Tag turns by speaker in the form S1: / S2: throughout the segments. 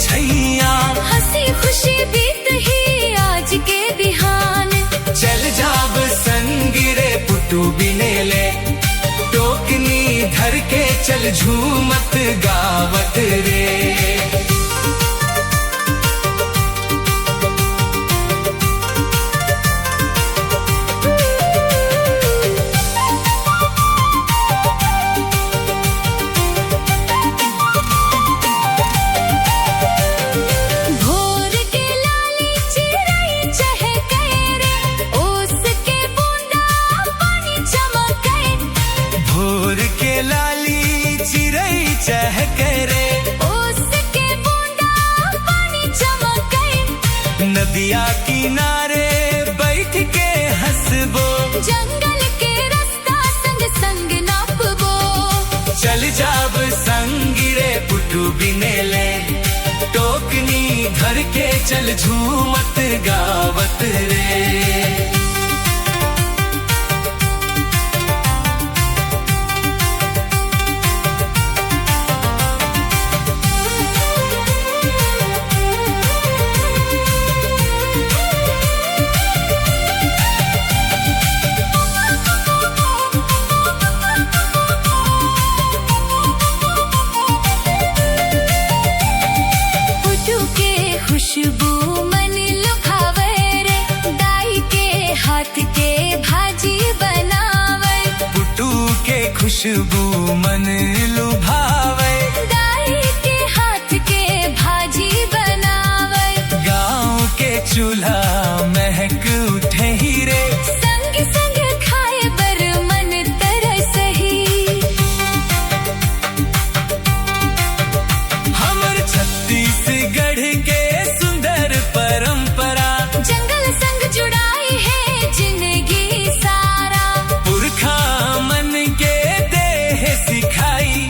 S1: छैया,
S2: हंसी खुशी बीत ही आज के बिहान।
S1: चल जाब संगिरे पुटू बिनेले, टोकनी धर के चल झूमत गावत रे। लाली चिरई चहके रे,
S2: उसके बूंदा पानी चमके।
S1: नदिया किनारे बैठ के हंसबो,
S2: जंगल के रास्ता संग संग नापबो।
S1: चल जाब संगिरे पुटू बिनेले, टोकनी धर के चल झूमत गावत रे।
S2: खुशबू मन लुभावे रे, दाई के हाथ के भाजी बनावे।
S1: पुटू के खुशबू मन लुभावे,
S2: दाई के हाथ के भाजी बनावे।
S1: गाँव के चूल्हा महक उठे ही रे,
S2: संग संग खाए बर मन तरस ही।
S1: हमर छत्तीसगढ़ के परंपरा,
S2: जंगल संग जुड़ाई है जिंदगी सारा।
S1: पुरखा मन के देह सिखाई,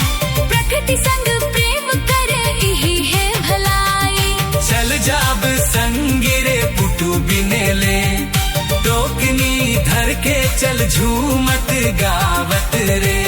S2: प्रकृति संग प्रेम कर ही है भलाई।
S1: चल जाब संगिरे पुटू बिनेले, टोकनी धर के चल झूमत गावत रे।